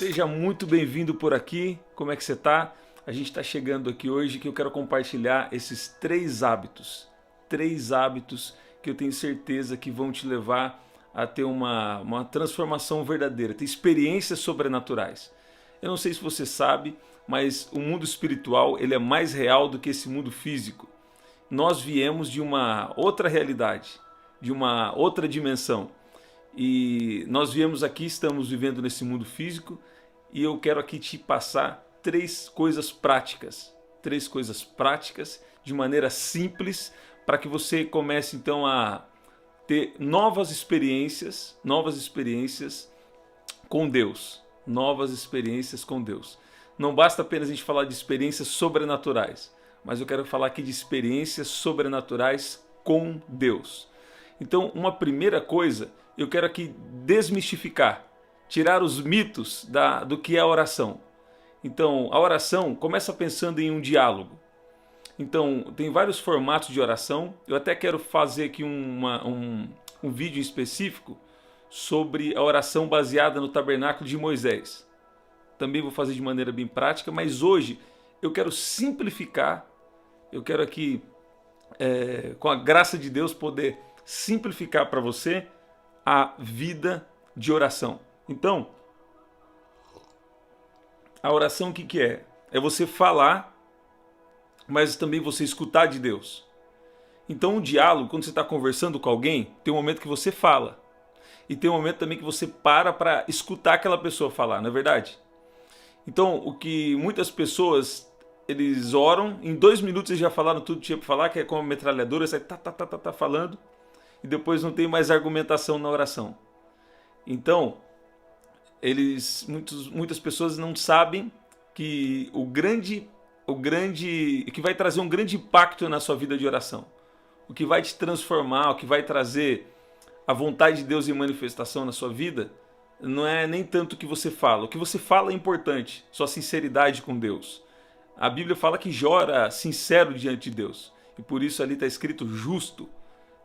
Seja muito bem-vindo por aqui. Como é que você está? A gente está chegando aqui hoje que eu quero compartilhar esses três hábitos. Três hábitos que eu tenho certeza que vão te levar a ter uma transformação verdadeira, ter experiências sobrenaturais. Eu não sei se você sabe, mas o mundo espiritual ele é mais real do que esse mundo físico. Nós viemos de uma outra realidade, de uma outra dimensão. E nós viemos aqui, estamos vivendo nesse mundo físico, e eu quero aqui te passar três coisas práticas de maneira simples, para que você comece então a ter novas experiências com Deus, Não basta apenas a gente falar de experiências sobrenaturais, mas eu quero falar aqui de experiências sobrenaturais com Deus. Então, uma primeira coisa, eu quero aqui desmistificar, tirar os mitos do que é a oração. Então, a oração começa pensando em um diálogo. Então, tem vários formatos de oração. Eu até quero fazer aqui um vídeo específico sobre a oração baseada no tabernáculo de Moisés. Também vou fazer de maneira bem prática, mas hoje eu quero simplificar, eu quero aqui, com a graça de Deus, poder simplificar para você a vida de oração. Então, a oração o que é? É você falar, mas também você escutar de Deus. Então, o diálogo, quando você está conversando com alguém, tem um momento que você fala. E tem um momento também que você para escutar aquela pessoa falar, não é verdade? Então, o que muitas pessoas, eles oram, em 2 minutos eles já falaram tudo que tinha para falar, que é como uma metralhadora, sai tá falando, e depois não tem mais argumentação na oração. Então, muitas pessoas não sabem que que vai trazer um grande impacto na sua vida de oração. O que vai te transformar, o que vai trazer a vontade de Deus em manifestação na sua vida, não é nem tanto o que você fala. O que você fala é importante, sua sinceridade com Deus. A Bíblia fala que Jó era sincero diante de Deus. E por isso ali está escrito justo,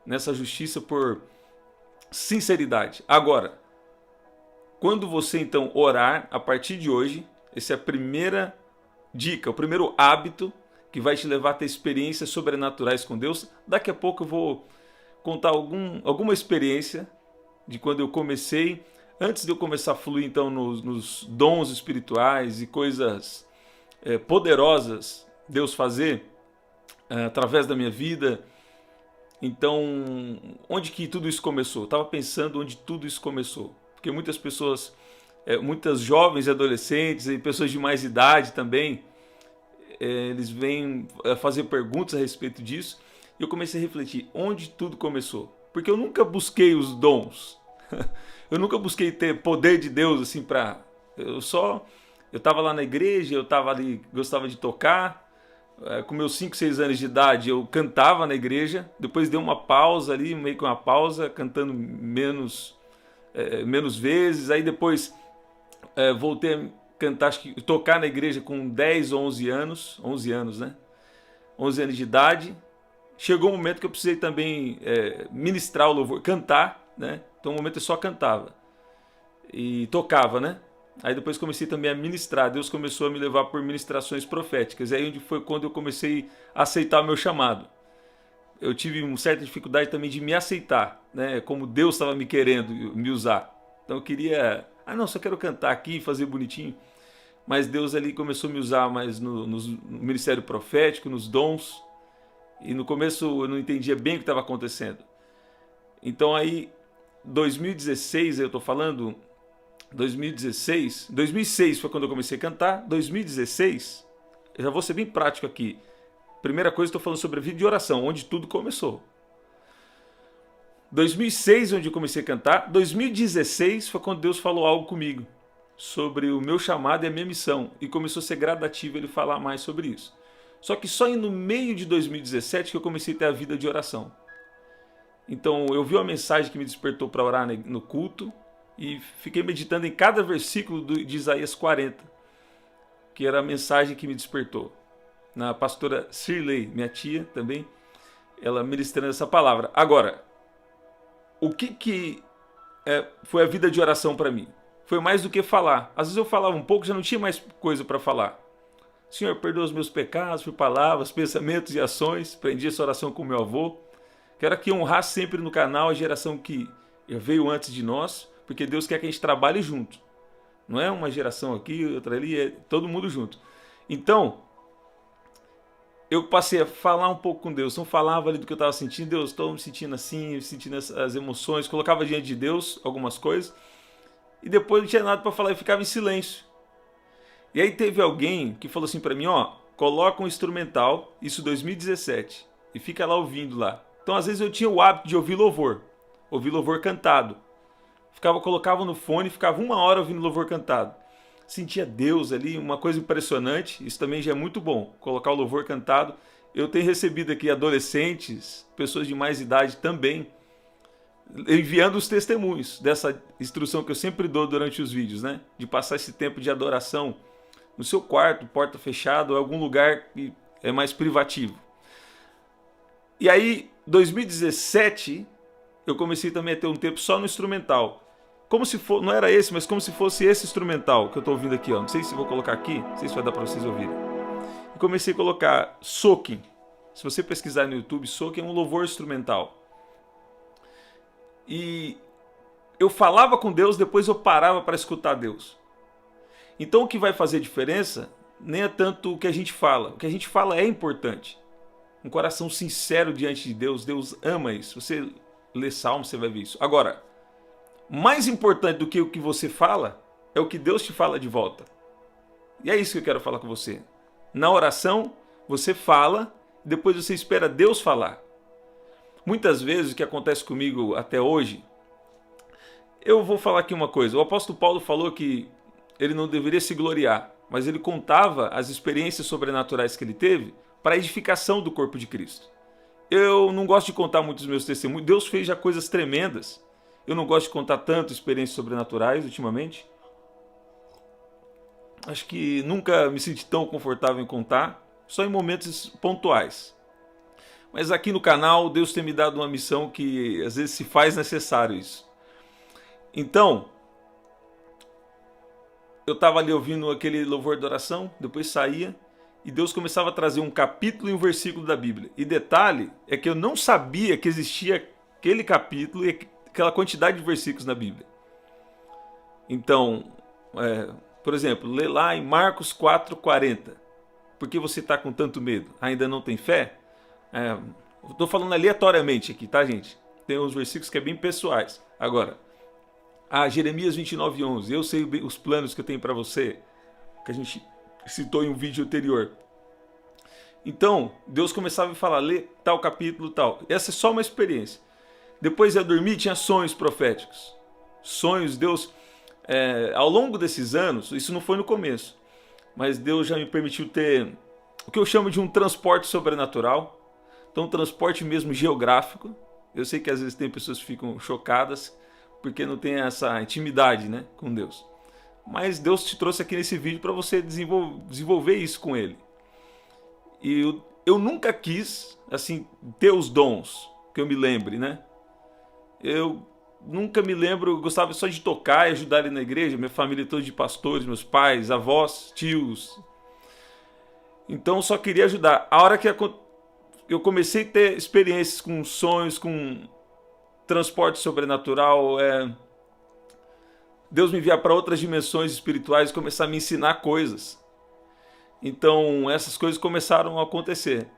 nessa justiça por sinceridade. Agora, quando você então orar, a partir de hoje, essa é a primeira dica, o primeiro hábito que vai te levar a ter experiências sobrenaturais com Deus. Daqui a pouco eu vou contar alguma experiência de quando eu comecei, antes de eu começar a fluir então nos dons espirituais e coisas poderosas Deus fazer através da minha vida. Então, onde que tudo isso começou? Eu estava pensando onde tudo isso começou. Porque muitas pessoas, muitas jovens e adolescentes e pessoas de mais idade também, eles vêm fazer perguntas a respeito disso. E eu comecei a refletir, onde tudo começou? Porque eu nunca busquei os dons. Eu nunca busquei ter poder de Deus assim para... Eu estava lá na igreja, eu estava ali, gostava de tocar. Com meus 5, 6 anos de idade eu cantava na igreja. Depois dei uma pausa ali, meio que uma pausa, cantando menos vezes. Aí depois voltei a cantar, acho que tocar na igreja com 10 ou 11 anos. 11 anos, né? 11 anos de idade. Chegou um momento que eu precisei também ministrar o louvor, cantar, né? Então, no momento eu só cantava e tocava, né? Aí depois comecei também a ministrar. Deus começou a me levar por ministrações proféticas. Aí foi quando eu comecei a aceitar o meu chamado. Eu tive uma certa dificuldade também de me aceitar, né? Como Deus estava me querendo me usar. Então eu queria... só quero cantar aqui, fazer bonitinho. Mas Deus ali começou a me usar mais no ministério profético, nos dons. E no começo eu não entendia bem o que estava acontecendo. Então aí, 2016, eu estou falando... 2006 foi quando eu comecei a cantar. 2016, eu já vou ser bem prático aqui. Primeira coisa, estou falando sobre a vida de oração, onde tudo começou. 2006, onde eu comecei a cantar. 2016 foi quando Deus falou algo comigo sobre o meu chamado e a minha missão, e começou a ser gradativo ele falar mais sobre isso. Só que só no meio de 2017 que eu comecei a ter a vida de oração. Então eu vi uma mensagem que me despertou para orar no culto e fiquei meditando em cada versículo de Isaías 40, que era a mensagem que me despertou. Na pastora Shirley, minha tia também, ela ministrando essa palavra. Agora, o que foi a vida de oração para mim? foi mais do que falar. Às vezes eu falava um pouco, já não tinha mais coisa para falar. Senhor, perdoa os meus pecados por palavras, pensamentos e ações. Aprendi essa oração com meu avô. Quero aqui honrar sempre no canal a geração que veio antes de nós, porque Deus quer que a gente trabalhe junto. Não é uma geração aqui, outra ali, é todo mundo junto. Então, eu passei a falar um pouco com Deus. Não falava ali do que eu estava sentindo. Deus, estou me sentindo assim, sentindo as emoções. Colocava diante de Deus algumas coisas. E depois não tinha nada para falar e ficava em silêncio. E aí teve alguém que falou assim para mim, ó, coloca um instrumental, isso 2017, e fica lá ouvindo lá. Então às vezes eu tinha o hábito de ouvir louvor cantado. Colocava no fone e ficava 1 hora ouvindo louvor cantado. Sentia Deus ali, uma coisa impressionante, isso também já é muito bom, colocar o louvor cantado. Eu tenho recebido aqui adolescentes, pessoas de mais idade também, enviando os testemunhos dessa instrução que eu sempre dou durante os vídeos, né? De passar esse tempo de adoração no seu quarto, porta fechada, ou algum lugar que é mais privativo. E aí, 2017, eu comecei também a ter um tempo só no instrumental. Como se for, não era esse, mas como se fosse esse instrumental que eu estou ouvindo aqui, ó. Não sei se vou colocar aqui, não sei se vai dar para vocês ouvirem. E comecei a colocar soaking. Se você pesquisar no YouTube, soaking é um louvor instrumental. E eu falava com Deus, depois eu parava para escutar Deus. Então o que vai fazer diferença nem é tanto o que a gente fala. O que a gente fala é importante. Um coração sincero diante de Deus, Deus ama isso. Você lê Salmos, você vai ver isso. Agora, mais importante do que o que você fala é o que Deus te fala de volta. E é isso que eu quero falar com você. Na oração, você fala, depois você espera Deus falar. Muitas vezes o que acontece comigo até hoje, eu vou falar aqui uma coisa. O apóstolo Paulo falou que ele não deveria se gloriar, mas ele contava as experiências sobrenaturais que ele teve para a edificação do corpo de Cristo. Eu não gosto de contar muitos meus testemunhos. Deus fez já coisas tremendas. Eu não gosto de contar tanto experiências sobrenaturais ultimamente. Acho que nunca me senti tão confortável em contar, só em momentos pontuais. Mas aqui no canal, Deus tem me dado uma missão que às vezes se faz necessário isso. Então, eu estava ali ouvindo aquele louvor de oração, depois saía, e Deus começava a trazer um capítulo e um versículo da Bíblia. E detalhe é que eu não sabia que existia aquele capítulo e aquela quantidade de versículos na Bíblia. Então, por exemplo, lê lá em Marcos 4,40. Por que você está com tanto medo? Ainda não tem fé? Estou falando aleatoriamente aqui, tá, gente? Tem uns versículos que é bem pessoais. Agora, Jeremias 29,11. Eu sei os planos que eu tenho para você, que a gente citou em um vídeo anterior. Então, Deus começava a falar, lê tal capítulo, tal. Essa é só uma experiência. Depois ia dormir, tinha sonhos proféticos. Sonhos, Deus... ao longo desses anos, isso não foi no começo, mas Deus já me permitiu ter o que eu chamo de um transporte sobrenatural. Então, um transporte mesmo geográfico. Eu sei que às vezes tem pessoas que ficam chocadas porque não tem essa intimidade, né, com Deus. Mas Deus te trouxe aqui nesse vídeo para você desenvolver isso com Ele. E eu nunca quis, assim, ter os dons, que eu me lembre, né? Eu nunca me lembro, eu gostava só de tocar e ajudar ali na igreja. Minha família é toda de pastores, meus pais, avós, tios. Então eu só queria ajudar. A hora que eu comecei a ter experiências com sonhos, com transporte sobrenatural, Deus me enviar para outras dimensões espirituais e começar a me ensinar coisas. Então essas coisas começaram a acontecer.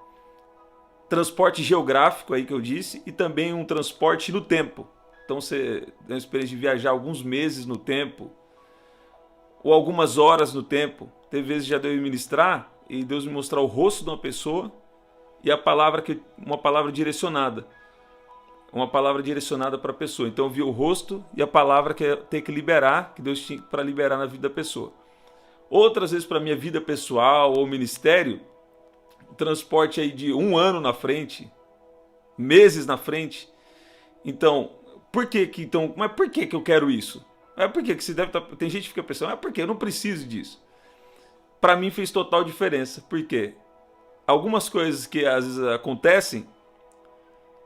Transporte geográfico aí que eu disse, e também um transporte no tempo. Então você tem a experiência de viajar alguns meses no tempo, ou algumas horas no tempo. Teve vezes que já deu eu ministrar e Deus me mostrar o rosto de uma pessoa e uma palavra direcionada. Uma palavra direcionada para a pessoa. Então eu vi o rosto e a palavra que eu tenho que liberar, que Deus tinha para liberar na vida da pessoa. Outras vezes para a minha vida pessoal ou ministério, transporte aí de 1 ano na frente, meses na frente. Então, mas por que eu quero isso? Por que você deve estar... Tem gente que fica pensando, por que eu não preciso disso? Para mim fez total diferença. Por quê? Algumas coisas que às vezes acontecem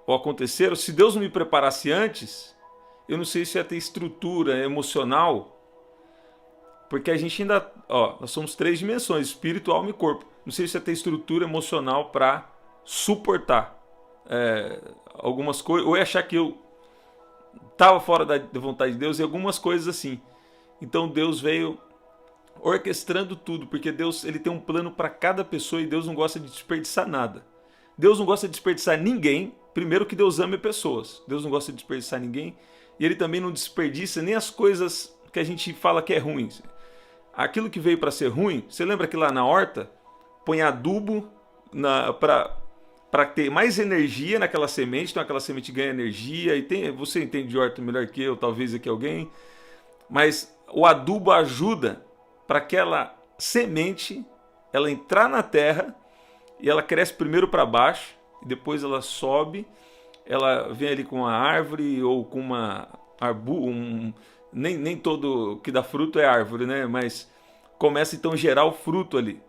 ou aconteceram, se Deus não me preparasse antes, eu não sei se ia ter estrutura emocional Porque a gente ainda, nós somos 3 dimensões, espírito, alma e corpo. Não sei se você tem estrutura emocional para suportar algumas coisas, ou achar que eu estava fora da vontade de Deus e algumas coisas assim. Então Deus veio orquestrando tudo, porque Deus ele tem um plano para cada pessoa e Deus não gosta de desperdiçar nada. Deus não gosta de desperdiçar ninguém. Primeiro que Deus ama pessoas. Deus não gosta de desperdiçar ninguém. E Ele também não desperdiça nem as coisas que a gente fala que é ruim. Aquilo que veio para ser ruim, você lembra que lá na horta, põe adubo para ter mais energia naquela semente, então aquela semente ganha energia, e você entende de horta melhor que eu, talvez aqui alguém, mas o adubo ajuda para aquela semente ela entrar na terra e ela cresce primeiro para baixo, e depois ela sobe, ela vem ali com uma árvore ou com uma nem todo que dá fruto é árvore, né? Mas começa então a gerar o fruto ali.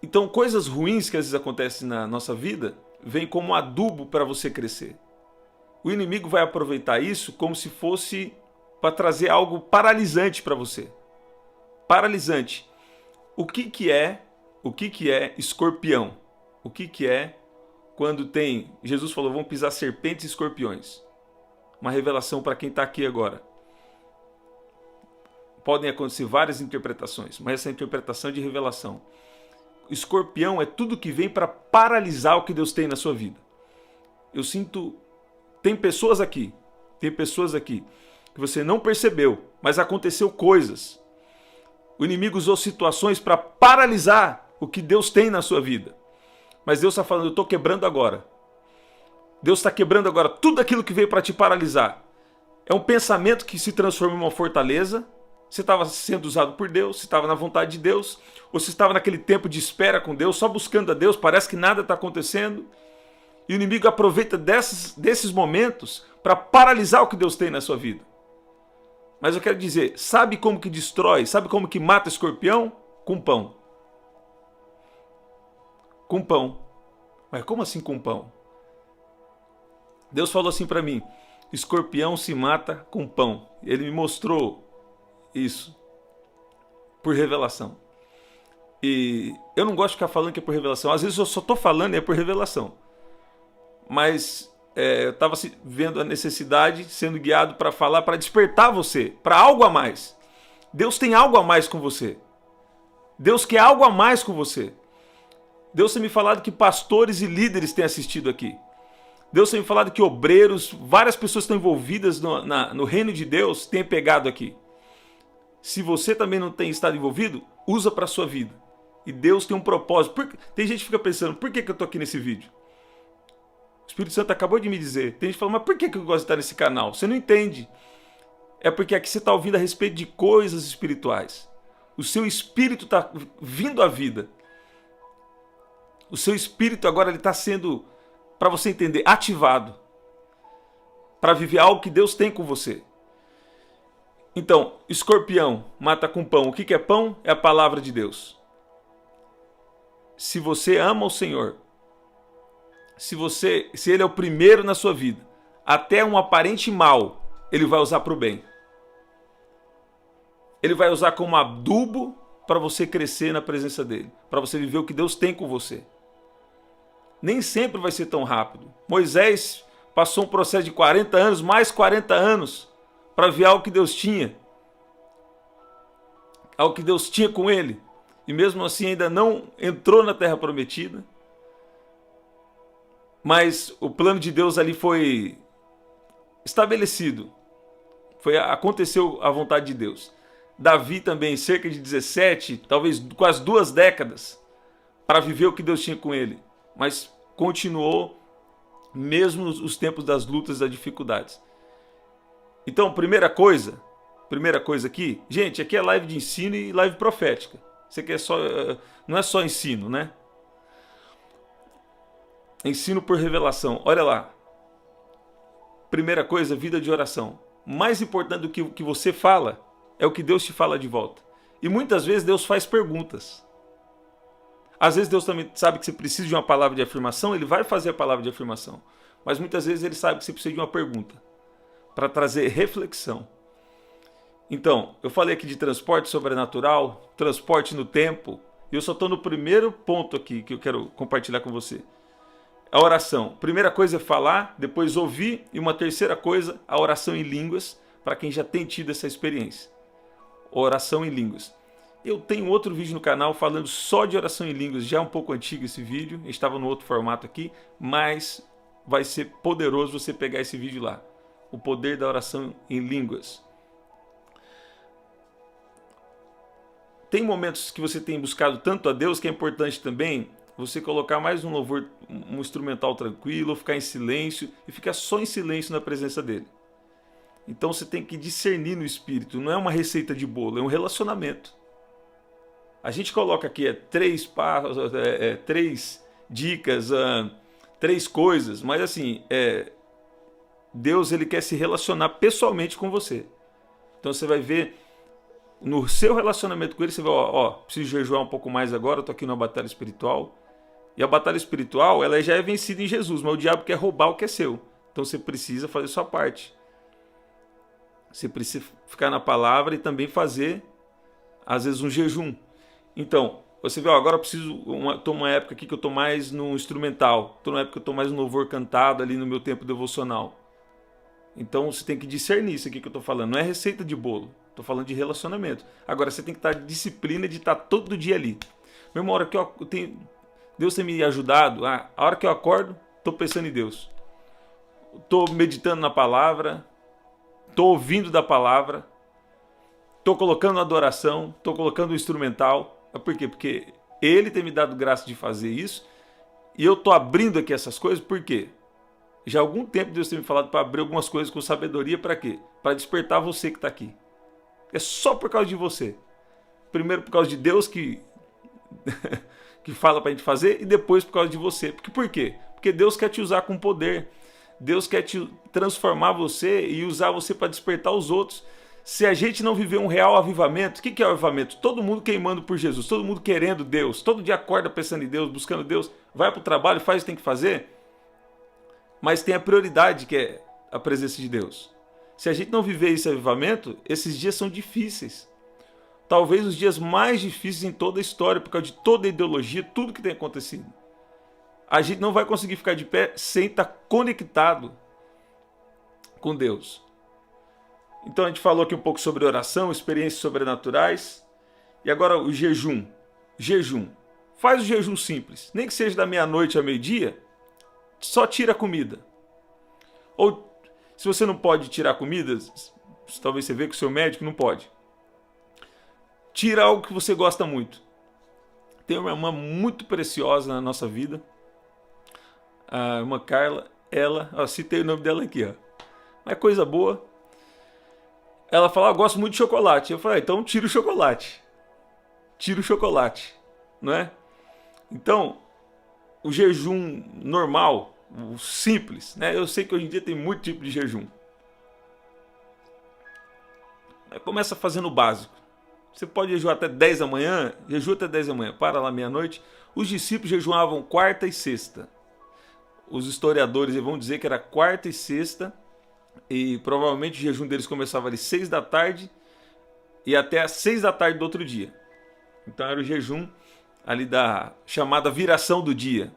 Então coisas ruins que às vezes acontecem na nossa vida vêm como adubo para você crescer. O inimigo vai aproveitar isso como se fosse para trazer algo paralisante para você. Paralisante. O que é escorpião? O que é quando tem... Jesus falou, vão pisar serpentes e escorpiões. Uma revelação para quem está aqui agora. Podem acontecer várias interpretações, mas essa interpretação é de revelação. Escorpião é tudo que vem para paralisar o que Deus tem na sua vida. Eu sinto... Tem pessoas aqui que você não percebeu, mas aconteceu coisas. O inimigo usou situações para paralisar o que Deus tem na sua vida. Mas Deus está falando, eu estou quebrando agora. Deus está quebrando agora tudo aquilo que veio para te paralisar. É um pensamento que se transforma em uma fortaleza. Você estava sendo usado por Deus, você estava na vontade de Deus, ou você estava naquele tempo de espera com Deus, só buscando a Deus, parece que nada está acontecendo. E o inimigo aproveita desses momentos para paralisar o que Deus tem na sua vida. Mas eu quero dizer, sabe como que destrói, sabe como que mata escorpião? Com pão. Com pão. Mas como assim com pão? Deus falou assim para mim, escorpião se mata com pão. Ele me mostrou isso por revelação. E eu não gosto de ficar falando que é por revelação. Às vezes eu só estou falando e é por revelação. Mas eu estava vendo a necessidade, sendo guiado para falar, para despertar você, para algo a mais. Deus tem algo a mais com você. Deus quer algo a mais com você. Deus tem me falado que pastores e líderes têm assistido aqui. Deus tem me falado que obreiros, várias pessoas que estão envolvidas no reino de Deus têm pegado aqui. Se você também não tem estado envolvido, usa para a sua vida. E Deus tem um propósito. Tem gente que fica pensando, por que eu estou aqui nesse vídeo? O Espírito Santo acabou de me dizer. Tem gente que fala, mas por que eu gosto de estar nesse canal? Você não entende. É porque aqui você está ouvindo a respeito de coisas espirituais. O seu espírito está vindo à vida. O seu espírito agora está sendo, para você entender, ativado. Para viver algo que Deus tem com você. Então, escorpião mata com pão. O que é pão? É a palavra de Deus. Se você ama o Senhor, se Ele é o primeiro na sua vida, até um aparente mal, Ele vai usar para o bem. Ele vai usar como adubo para você crescer na presença dEle, para você viver o que Deus tem com você. Nem sempre vai ser tão rápido. Moisés passou um processo de 40 anos, mais 40 anos, para ver algo que Deus tinha. Algo que Deus tinha com ele. E mesmo assim ainda não entrou na terra prometida. Mas o plano de Deus ali foi estabelecido. Aconteceu a vontade de Deus. Davi também, cerca de 17, talvez quase 2 décadas, para viver o que Deus tinha com ele. Mas continuou mesmo os tempos das lutas e das dificuldades. Então, primeira coisa aqui, gente, aqui é live de ensino e live profética. Isso aqui não é só ensino, né? Ensino por revelação. Olha lá. Primeira coisa, vida de oração. Mais importante do que o que você fala é o que Deus te fala de volta. E muitas vezes Deus faz perguntas. Às vezes Deus também sabe que você precisa de uma palavra de afirmação, Ele vai fazer a palavra de afirmação. Mas muitas vezes Ele sabe que você precisa de uma pergunta para trazer reflexão. Então, eu falei aqui de transporte sobrenatural, transporte no tempo, e eu só estou no primeiro ponto aqui que eu quero compartilhar com você. A oração. Primeira coisa é falar, depois ouvir, e uma terceira coisa, a oração em línguas, para quem já tem tido essa experiência. Oração em línguas. Eu tenho outro vídeo no canal falando só de oração em línguas, já é um pouco antigo esse vídeo, estava no outro formato aqui, mas vai ser poderoso você pegar esse vídeo lá. O poder da oração em línguas. Tem momentos que você tem buscado tanto a Deus que é importante também você colocar mais um louvor, um instrumental tranquilo, ficar em silêncio e ficar só em silêncio na presença dele. Então você tem que discernir no espírito, não é uma receita de bolo, é um relacionamento. A gente coloca aqui três passos, três dicas, três coisas, mas assim, Deus ele quer se relacionar pessoalmente com você. Então você vai ver no seu relacionamento com ele, você vai, preciso jejuar um pouco mais agora, estou aqui numa batalha espiritual. E a batalha espiritual, ela já é vencida em Jesus, mas o diabo quer roubar o que é seu. Então você precisa fazer sua parte. Você precisa ficar na palavra e também fazer, às vezes, um jejum. Então, você vê, agora eu preciso, estou numa época aqui que eu estou mais no instrumental, estou numa época que eu estou mais no louvor cantado ali no meu tempo devocional. Então você tem que discernir isso aqui que eu estou falando, não é receita de bolo, estou falando de relacionamento. Agora você tem que estar de disciplina de estar todo dia ali. Mesmo hora que eu tenho, Deus tem me ajudado, a hora que eu acordo, estou pensando em Deus. Estou meditando na palavra, estou ouvindo da palavra, estou colocando adoração, estou colocando o instrumental. Por quê? Porque Ele tem me dado graça de fazer isso e eu estou abrindo aqui essas coisas, por quê? Já há algum tempo Deus tem me falado para abrir algumas coisas com sabedoria, para quê? Para despertar você que está aqui. É só por causa de você. Primeiro por causa de Deus que fala para a gente fazer, e depois por causa de você. Por quê? Porque Deus quer te usar com poder. Deus quer te transformar você e usar você para despertar os outros. Se a gente não viver um real avivamento, o que é o avivamento? Todo mundo queimando por Jesus, todo mundo querendo Deus, todo dia acorda pensando em Deus, buscando Deus, vai para o trabalho, faz o que tem que fazer, mas tem a prioridade que é a presença de Deus. Se a gente não viver esse avivamento, esses dias são difíceis. Talvez os dias mais difíceis em toda a história, por causa de toda a ideologia, tudo que tem acontecido. A gente não vai conseguir ficar de pé sem estar conectado com Deus. Então a gente falou aqui um pouco sobre oração, experiências sobrenaturais. E agora o jejum. Jejum. Faz o jejum simples. Nem que seja da meia-noite ao meio-dia, só tira a comida. Ou se você não pode tirar comida, talvez você veja que o seu médico não pode. Tira algo que você gosta muito. Tem uma irmã muito preciosa na nossa vida. A irmã Carla, citei o nome dela aqui, Mas coisa boa. Ela fala, eu gosto muito de chocolate. Eu falei, então tira o chocolate. Tira o chocolate, não é? Então, o jejum normal, o simples, né? Eu sei que hoje em dia tem muito tipo de jejum. Começa fazendo o básico. Você pode jejuar até 10 da manhã, jejua até 10 da manhã, para lá meia-noite. Os discípulos jejuavam quarta e sexta. Os historiadores vão dizer que era quarta e sexta, e provavelmente o jejum deles começava ali 6 da tarde e até às 6 da tarde do outro dia. Então era o jejum ali da chamada viração do dia.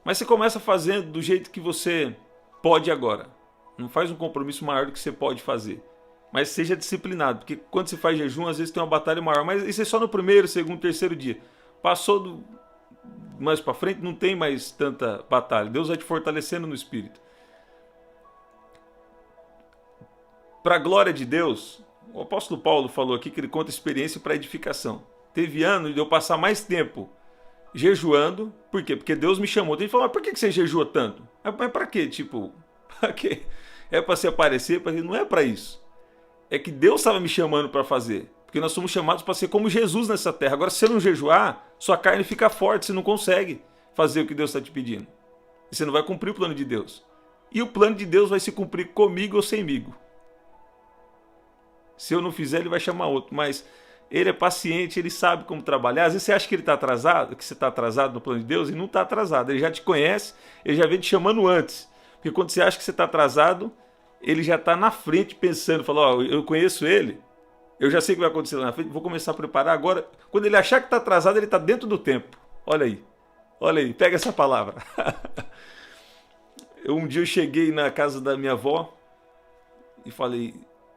Mas você começa fazendo do jeito que você pode agora. Não faz um compromisso maior do que você pode fazer. Mas seja disciplinado, porque quando você faz jejum, às vezes tem uma batalha maior. Mas isso é só no primeiro, segundo, terceiro dia. Passou mais para frente, não tem mais tanta batalha. Deus vai te fortalecendo no espírito. Para a glória de Deus, o apóstolo Paulo falou aqui que ele conta experiência para edificação. Teve ano de eu passar mais tempo jejuando. Por quê? Porque Deus me chamou. Ele falou, mas por que você jejua tanto? Mas para quê? Tipo, para quê? É para se aparecer? Não é para isso. É que Deus estava me chamando para fazer. Porque nós somos chamados para ser como Jesus nessa terra. Agora, se você não jejuar, sua carne fica forte. Você não consegue fazer o que Deus está te pedindo. E você não vai cumprir o plano de Deus. E o plano de Deus vai se cumprir comigo ou semigo. Se eu não fizer, ele vai chamar outro. Mas ele é paciente, ele sabe como trabalhar. Às vezes você acha que ele está atrasado, que você está atrasado no plano de Deus, e não está atrasado. Ele já te conhece, ele já vem te chamando antes. Porque quando você acha que você está atrasado, ele já está na frente pensando, falou, eu conheço ele, Eu já sei o que vai acontecer lá na frente, vou começar a preparar agora. Quando ele achar que está atrasado, ele está dentro do tempo. Olha aí, pega essa palavra. Um dia eu cheguei na casa da minha avó e falei,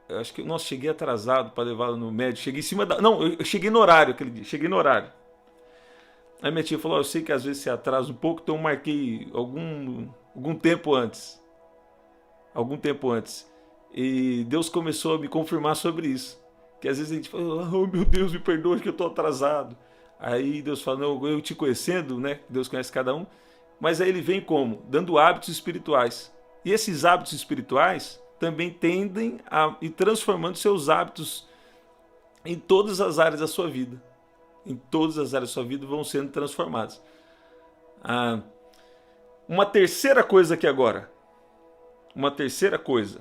eu acho que, nossa, cheguei atrasado para levá-la no médico. Cheguei em cima da... Não, eu cheguei no horário aquele dia, cheguei no horário. Aí minha tia falou, eu sei que às vezes você atrasa um pouco, então eu marquei algum tempo antes. Algum tempo antes. E Deus começou a me confirmar sobre isso. Que às vezes a gente fala, oh meu Deus, me perdoa que eu estou atrasado. Aí Deus fala, não, eu te conhecendo, né? Deus conhece cada um. Mas aí ele vem como? Dando hábitos espirituais. E esses hábitos espirituais também tendem a ir transformando seus hábitos em todas as áreas da sua vida. Em todas as áreas da sua vida vão sendo transformadas. Uma terceira coisa aqui agora. Uma terceira coisa.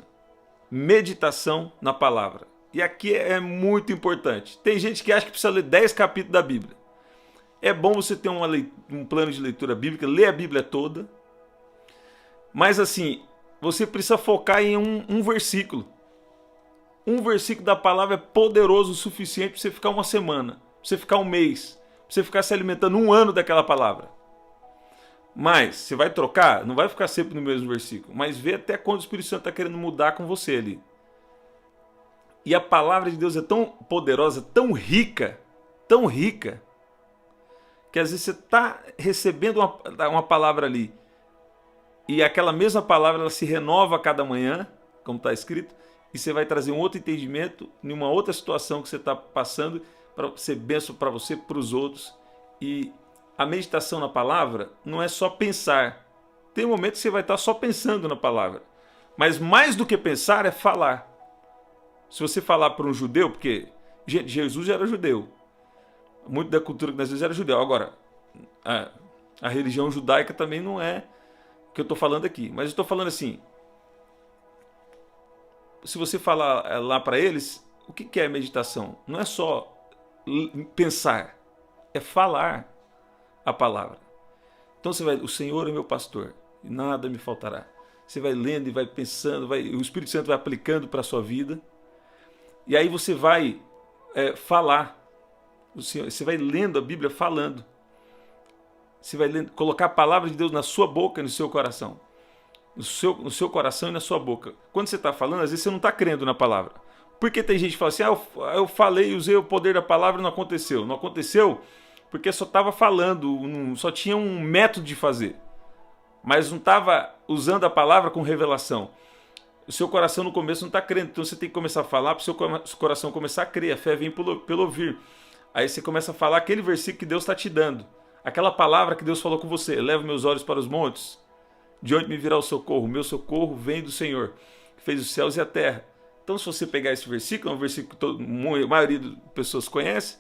Meditação na palavra. E aqui é muito importante. Tem gente que acha que precisa ler 10 capítulos da Bíblia. É bom você ter um plano de leitura bíblica, ler a Bíblia toda. Mas assim, você precisa focar em um versículo. Um versículo da palavra é poderoso o suficiente para você ficar uma semana, para você ficar um mês, para você ficar se alimentando um ano daquela palavra. Mas, você vai trocar? Não vai ficar sempre no mesmo versículo. Mas vê até quando o Espírito Santo está querendo mudar com você ali. E a palavra de Deus é tão poderosa, tão rica, que às vezes você está recebendo uma palavra ali. E aquela mesma palavra ela se renova a cada manhã, como está escrito. E você vai trazer um outro entendimento em uma outra situação que você está passando para ser bênção para você, para os outros. E a meditação na palavra não é só pensar. Tem momentos que você vai estar só pensando na palavra. Mas mais do que pensar é falar. Se você falar para um judeu, porque Jesus era judeu. Muito da cultura que nós vemos era judeu. Agora, a religião judaica também não é o que eu estou falando aqui. Mas eu estou falando assim, se você falar lá para eles, o que é meditação? Não é só pensar, é falar a palavra. Então você vai, o Senhor é meu pastor, e nada me faltará. Você vai lendo e vai pensando, o Espírito Santo vai aplicando para a sua vida, e aí você vai falar. Você vai lendo a Bíblia falando. Você vai colocar a palavra de Deus na sua boca e no seu coração. No seu coração e na sua boca. Quando você está falando, às vezes você não está crendo na palavra. Porque tem gente que fala assim, eu falei, usei o poder da palavra e não aconteceu. Não aconteceu porque só estava falando, só tinha um método de fazer. Mas não estava usando a palavra com revelação. O seu coração no começo não está crendo. Então você tem que começar a falar para o seu coração começar a crer. A fé vem pelo ouvir. Aí você começa a falar aquele versículo que Deus está te dando. Aquela palavra que Deus falou com você. Eleva meus olhos para os montes. De onde me virá o socorro? Meu socorro vem do Senhor, que fez os céus e a terra. Então, se você pegar esse versículo, é um versículo que a maioria das pessoas conhece,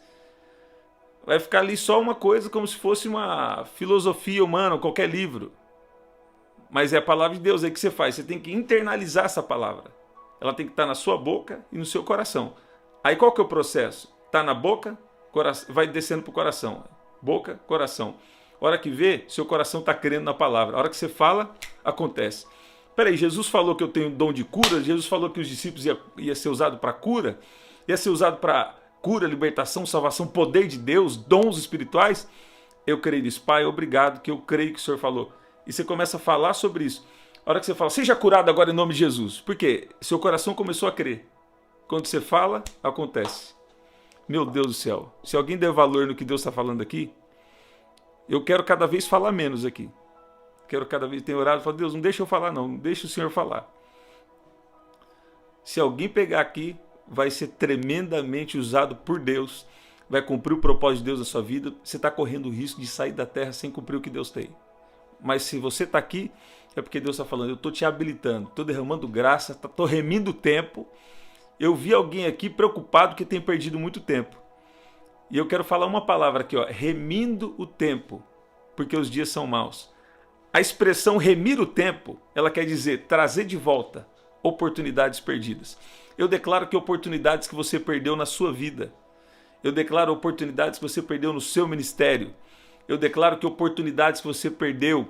vai ficar ali só uma coisa como se fosse uma filosofia humana, qualquer livro. Mas é a palavra de Deus aí que você faz. Você tem que internalizar essa palavra. Ela tem que estar na sua boca e no seu coração. Aí qual que é o processo? Está na boca, vai descendo para o coração. Boca, coração. A hora que vê, seu coração está crendo na palavra. A hora que você fala, acontece. Peraí, Jesus falou que eu tenho dom de cura, Jesus falou que os discípulos ia ser usado para cura, ia ser usado para cura, libertação, salvação, poder de Deus, dons espirituais. Eu creio nisso. Pai, obrigado que eu creio que o Senhor falou. E você começa a falar sobre isso. A hora que você fala, seja curado agora em nome de Jesus. Por quê? Seu coração começou a crer. Quando você fala, acontece. Meu Deus do céu. Se alguém der valor no que Deus está falando aqui, eu quero cada vez falar menos aqui. Quero cada vez ter orado e falar, Deus, não deixa eu falar não deixa o Senhor falar. Se alguém pegar aqui, vai ser tremendamente usado por Deus, vai cumprir o propósito de Deus na sua vida, você está correndo o risco de sair da terra sem cumprir o que Deus tem. Mas se você está aqui, é porque Deus está falando, eu estou te habilitando, estou derramando graça, estou remindo o tempo. Eu vi alguém aqui preocupado que tem perdido muito tempo. E eu quero falar uma palavra aqui, ó, remindo o tempo, porque os dias são maus. A expressão remir o tempo, ela quer dizer trazer de volta oportunidades perdidas. Eu declaro que oportunidades que você perdeu na sua vida. Eu declaro oportunidades que você perdeu no seu ministério. Eu declaro que oportunidades que você perdeu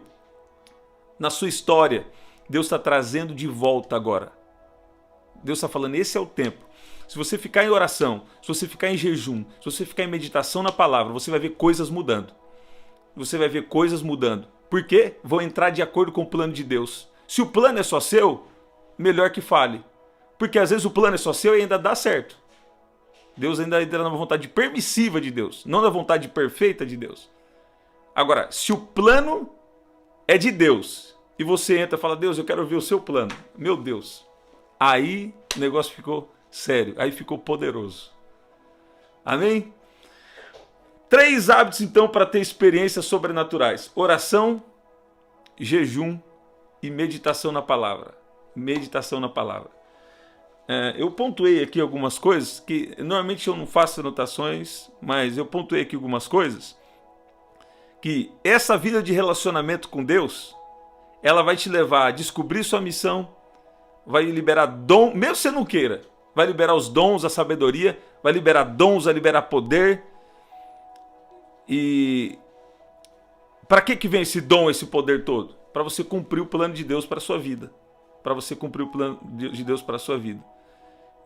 na sua história, Deus está trazendo de volta agora. Deus está falando, esse é o tempo. Se você ficar em oração, se você ficar em jejum, se você ficar em meditação na palavra, você vai ver coisas mudando. Você vai ver coisas mudando. Por quê? Vão entrar de acordo com o plano de Deus. Se o plano é só seu, melhor que fale. Porque às vezes o plano é só seu e ainda dá certo. Deus ainda entra na vontade permissiva de Deus, não na vontade perfeita de Deus. Agora, se o plano é de Deus e você entra e fala, Deus, eu quero ver o seu plano. Meu Deus. Aí o negócio ficou sério, aí ficou poderoso. Amém? 3 hábitos, então, para ter experiências sobrenaturais. Oração, jejum e meditação na palavra. Meditação na palavra. Eu pontuei aqui algumas coisas, que normalmente eu não faço anotações, mas eu pontuei aqui algumas coisas, que essa vida de relacionamento com Deus, ela vai te levar a descobrir sua missão, vai liberar dom, mesmo que você não queira, vai liberar os dons, a sabedoria, vai liberar dons, vai liberar poder. E para que vem esse dom, esse poder todo? Para você cumprir o plano de Deus para a sua vida. Para você cumprir o plano de Deus para a sua vida.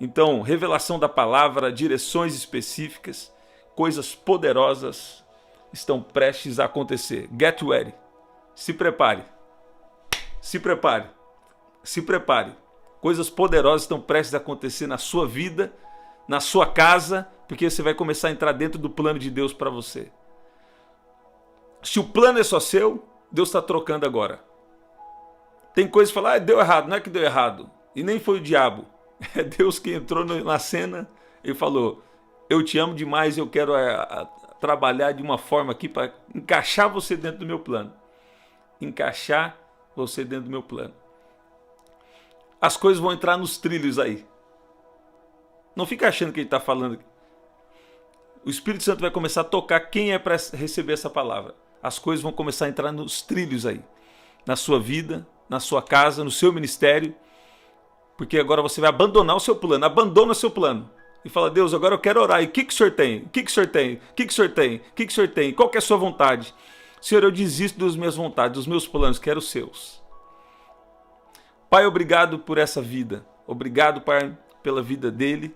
Então, revelação da palavra, direções específicas, coisas poderosas estão prestes a acontecer. Get ready. Se prepare. Se prepare. Se prepare. Coisas poderosas estão prestes a acontecer na sua vida, na sua casa, porque você vai começar a entrar dentro do plano de Deus para você. Se o plano é só seu, Deus está trocando agora. Tem coisas que falam, deu errado. Não é que deu errado. E nem foi o diabo. É Deus que entrou na cena e falou, eu te amo demais, eu quero trabalhar de uma forma aqui para encaixar você dentro do meu plano. Encaixar você dentro do meu plano. As coisas vão entrar nos trilhos aí. Não fica achando que ele está falando. O Espírito Santo vai começar a tocar quem é para receber essa palavra. As coisas vão começar a entrar nos trilhos aí. Na sua vida, na sua casa, no seu ministério. Porque agora você vai abandonar o seu plano. Abandona o seu plano. E fala, Deus, agora eu quero orar. E o que o Senhor tem? O que o Senhor tem? O que o Senhor tem? O que o Senhor tem? Qual que é a sua vontade? Senhor, eu desisto das minhas vontades, dos meus planos, quero os seus. Pai, obrigado por essa vida. Obrigado, Pai, pela vida dele,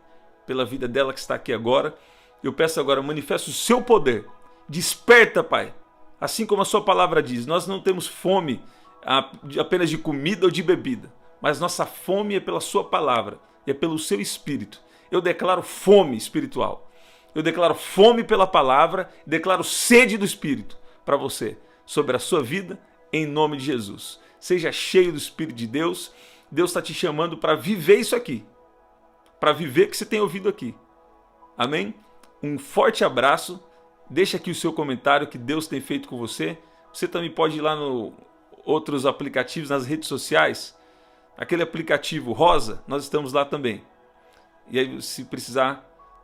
pela vida dela que está aqui agora. Eu peço agora, manifesta o seu poder. Desperta, Pai. Assim como a sua palavra diz, nós não temos fome apenas de comida ou de bebida, mas nossa fome é pela sua palavra, é pelo seu espírito. Eu declaro fome espiritual. Eu declaro fome pela palavra, declaro sede do espírito para você, sobre a sua vida, em nome de Jesus. Seja cheio do Espírito de Deus. Deus está te chamando para viver isso aqui, para viver o que você tem ouvido aqui. Amém? Um forte abraço. Deixa aqui o seu comentário, que Deus tem feito com você. Você também pode ir lá no outros aplicativos, nas redes sociais. Aquele aplicativo rosa, nós estamos lá também. E aí, se precisar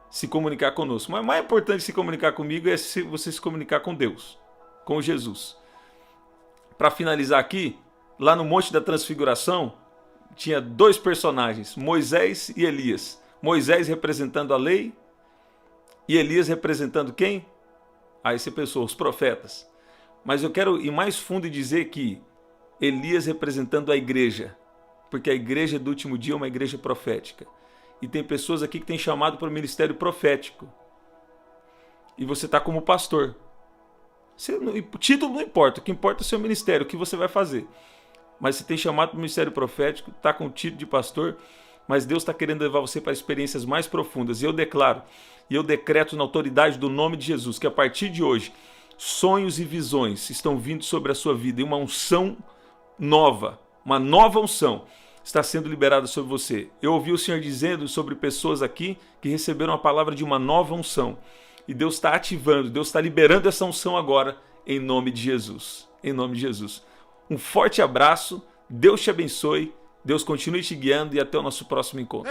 se comunicar conosco. Mas o mais importante se comunicar comigo é você se comunicar com Deus, com Jesus. Para finalizar aqui, lá no Monte da Transfiguração, tinha 2 personagens, Moisés e Elias. Moisés representando a lei e Elias representando quem? Aí você pensou, os profetas. Mas eu quero ir mais fundo e dizer que Elias representando a igreja, porque a igreja do último dia é uma igreja profética. E tem pessoas aqui que têm chamado para o ministério profético. E você está como pastor. O título não importa, o que importa é o seu ministério, o que você vai fazer. Mas você tem chamado para o ministério profético, está com o título de pastor, mas Deus está querendo levar você para experiências mais profundas. E eu declaro, e eu decreto na autoridade do nome de Jesus, que a partir de hoje, sonhos e visões estão vindo sobre a sua vida, e uma unção nova, uma nova unção está sendo liberada sobre você. Eu ouvi o Senhor dizendo sobre pessoas aqui que receberam a palavra de uma nova unção. E Deus está ativando, Deus está liberando essa unção agora, em nome de Jesus. Em nome de Jesus. Um forte abraço, Deus te abençoe, Deus continue te guiando e até o nosso próximo encontro.